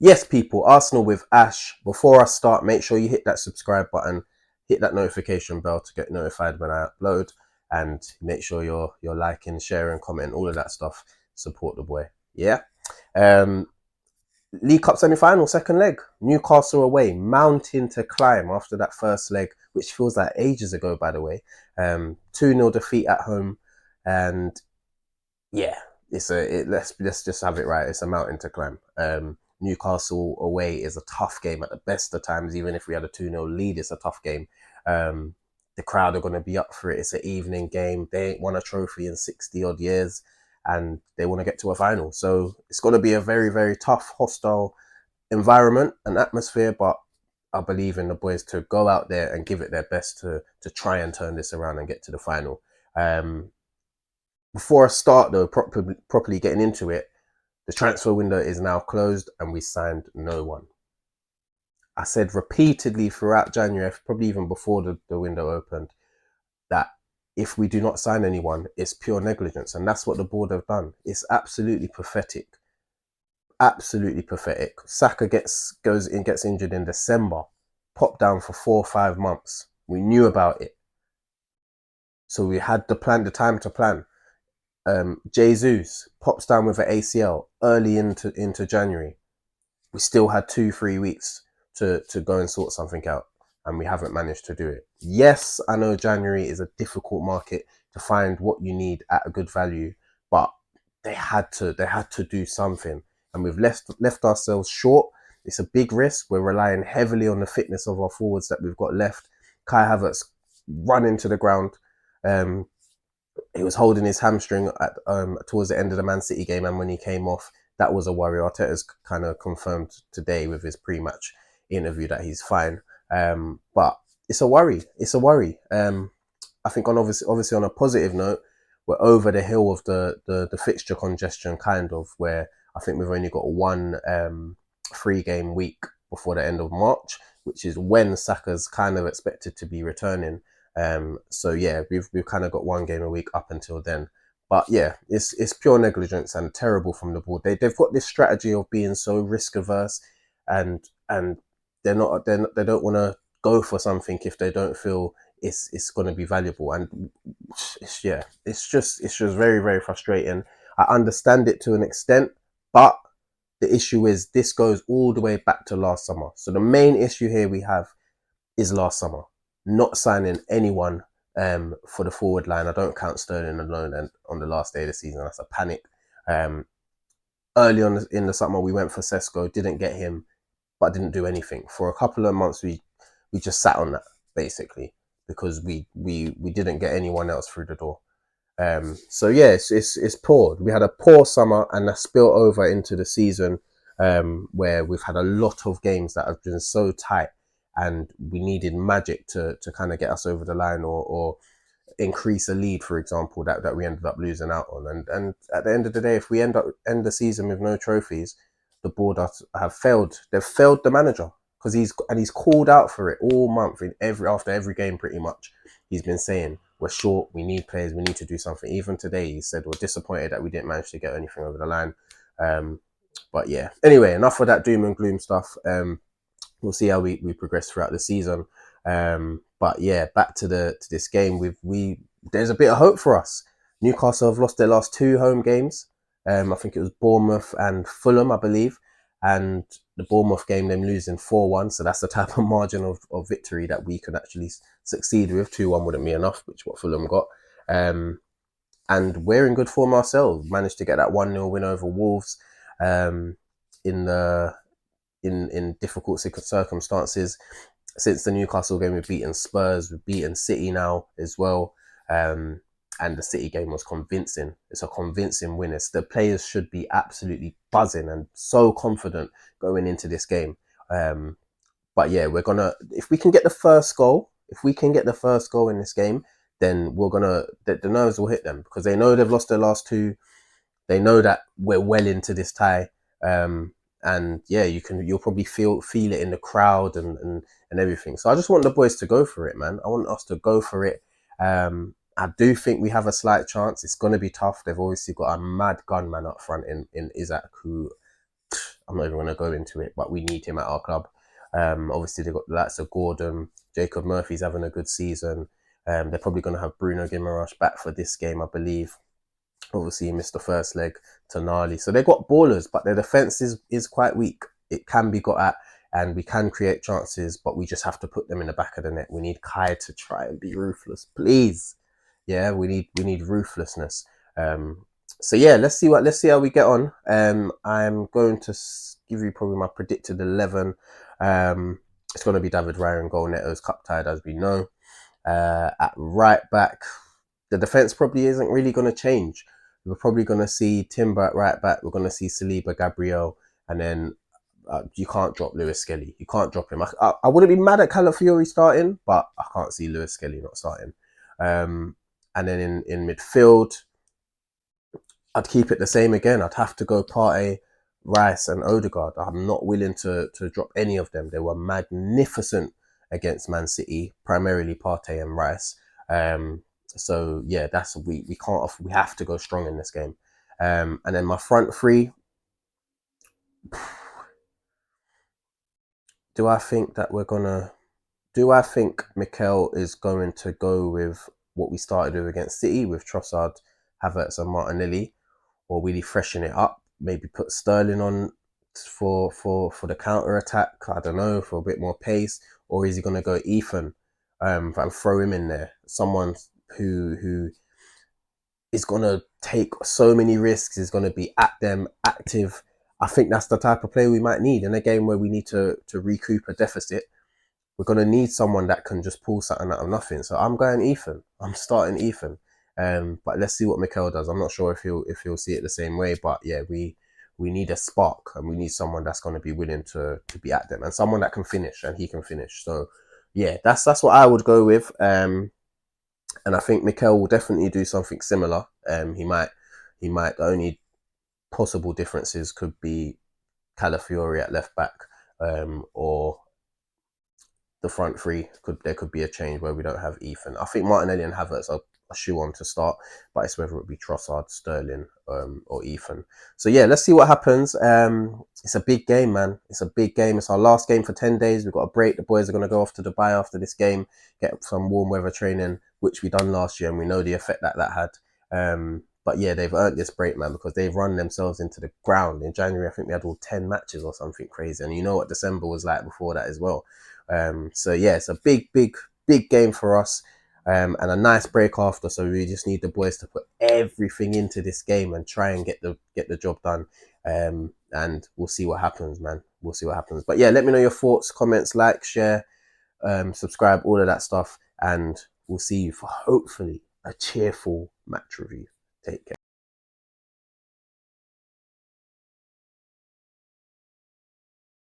Yes, people, Arsenal with Ash. Before I start, make sure you hit that subscribe button, hit that notification bell to get notified when I upload, and make sure you're liking, sharing, commenting, all of that stuff. Support the boy. Yeah. Um, League Cup semi-final, second leg. Newcastle away, mountain to climb after that first leg, which feels like ages ago, by the way. 2-0 defeat at home, and yeah, let's just have it right. It's a mountain to climb. Newcastle away is a tough game at the best of times. Even if we had a 2-0 lead, it's a tough game. The crowd are going to be up for it. It's an evening game. They ain't won a trophy in 60 odd years, and they want to get to a final. So it's going to be a very, very tough, hostile environment and atmosphere. But I believe in the boys to go out there and give it their best to try and turn this around and get to the final. Before I start though, properly getting into it, the transfer window is now closed and we signed no one. I said repeatedly throughout January, probably even before the window opened, that if we do not sign anyone, it's pure negligence. And that's what the board have done. It's absolutely pathetic. Absolutely pathetic. Saka gets injured in December, popped down for 4 or 5 months. We knew about it. So we had the time to plan. Jesus pops down with an ACL early into January. We still had 2-3 weeks to go and sort something out, and we haven't managed to do it. Yes, I know January is a difficult market to find what you need at a good value, but they had to do something, and we've left ourselves short. It's a big risk. We're relying heavily on the fitness of our forwards that we've got left. Kai Havertz run into the ground. He was holding his hamstring towards the end of the Man City game, and when he came off, that was a worry. Arteta's kind of confirmed today with his pre-match interview that he's fine, but it's a worry. It's a worry. I think obviously on a positive note, we're over the hill of the fixture congestion, kind of, where I think we've only got one 3-game week before the end of March, which is when Saka's kind of expected to be returning. So yeah, we've kind of got 1 game a week up until then. But yeah, it's pure negligence and terrible from the board. They've got this strategy of being so risk averse, and they don't want to go for something if they don't feel it's going to be valuable. And it's just very, very frustrating. I understand it to an extent, but the issue is this goes all the way back to last summer. So the main issue here we have is last summer. Not signing anyone for the forward line. I don't count Sterling alone, and on the last day of the season, that's a panic. Early on in the summer, we went for Sesko, didn't get him, but didn't do anything. For a couple of months, we just sat on that, basically, because we didn't get anyone else through the door. So yeah, it's poor. We had a poor summer, and that spilled over into the season, where we've had a lot of games that have been so tight, and we needed magic to kind of get us over the line, or increase a lead, for example, that we ended up losing out on. And at the end of the day, if we end the season with no trophies, the board have failed. They've failed the manager, because he's called out for it all month, after every game pretty much. He's been saying we're short, we need players, we need to do something. Even today, he said we're disappointed that we didn't manage to get anything over the line. But yeah, anyway, enough of that doom and gloom stuff. We'll see how we progress throughout the season. But yeah, back to this game. There's a bit of hope for us. Newcastle have lost their last 2 home games. I think it was Bournemouth and Fulham, I believe. And the Bournemouth game, them losing 4-1. So that's the type of margin of victory that we could actually succeed with. 2-1 wouldn't be enough, which what Fulham got. And we're in good form ourselves. Managed to get that 1-0 win over Wolves in difficult circumstances. Since the Newcastle game, we've beaten Spurs, we've beaten City now as well. And the City game was convincing. It's a convincing win. The players should be absolutely buzzing and so confident going into this game. But yeah, if we can get the first goal in this game, then the nerves will hit them, because they know they've lost their last 2. They know that we're well into this tie. And yeah, you'll probably feel it in the crowd and everything. So I just want the boys to go for it, man. I want us to go for it. I do think we have a slight chance. It's going to be tough. They've obviously got a mad gunman up front in Isaac, who I'm not even going to go into it, but we need him at our club. Obviously, they've got the likes of Gordon. Jacob Murphy's having a good season. They're probably going to have Bruno Guimaraes back for this game, I believe. Obviously, he missed the first leg to Nali. So they've got ballers, but their defence is quite weak. It can be got at, and we can create chances, but we just have to put them in the back of the net. We need Kai to try and be ruthless, please. Yeah, we need ruthlessness. So yeah, let's see how we get on. I'm going to give you probably my predicted 11. It's going to be David Raya and goal. Neto's cup tied, as we know. At right back, the defense probably isn't really going to change. We're probably going to see Timber at right back. We're going to see Saliba, Gabriel, and then you can't drop Lewis Skelly. You can't drop him. I wouldn't be mad at Calafiori starting, but I can't see Lewis Skelly not starting. And then in midfield, I'd keep it the same again. I'd have to go Partey, Rice, and Odegaard. I'm not willing to drop any of them. They were magnificent against Man City, primarily Partey and Rice. So yeah, we can't. We have to go strong in this game. And then my front three. Do I think Mikel is going to go with what we started with against City with Trossard, Havertz, and Martinelli, or really freshen it up? Maybe put Sterling on for the counter attack. I don't know, for a bit more pace, or is he going to go Ethan and throw him in there? Someone who is going to take so many risks, is going to be at them, active. I think that's the type of player we might need in a game where we need to recoup a deficit. We're going to need someone that can just pull something out of nothing. So I'm going Ethan. I'm starting Ethan. But let's see what Mikel does. I'm not sure if he'll see it the same way. But yeah, we need a spark, and we need someone that's going to be willing to be at them, and someone that can finish, and he can finish. So yeah, that's what I would go with. And I think Mikel will definitely do something similar. He might. The only possible differences could be Calafiori at left back, or the front three. There could be a change where we don't have Ethan. I think Martinelli and Havertz are a shoe on to start, but it's whether it be Trossard, Sterling, or Ethan. So yeah, let's see what happens. It's a big game, man. It's a big game. It's our last game for 10 days. We've got a break. The boys are going to go off to Dubai after this game, get some warm weather training, which we done last year, and we know the effect that had. But yeah, they've earned this break, man, because they've run themselves into the ground. In January, I think we had all 10 matches or something crazy. And you know what December was like before that as well. So yeah, it's a big game for us. And a nice break after. So we just need the boys to put everything into this game and try and get the job done. And we'll see what happens, man. We'll see what happens. But yeah, let me know your thoughts, comments, like, share, subscribe, all of that stuff. And we'll see you for hopefully a cheerful match review. Take care.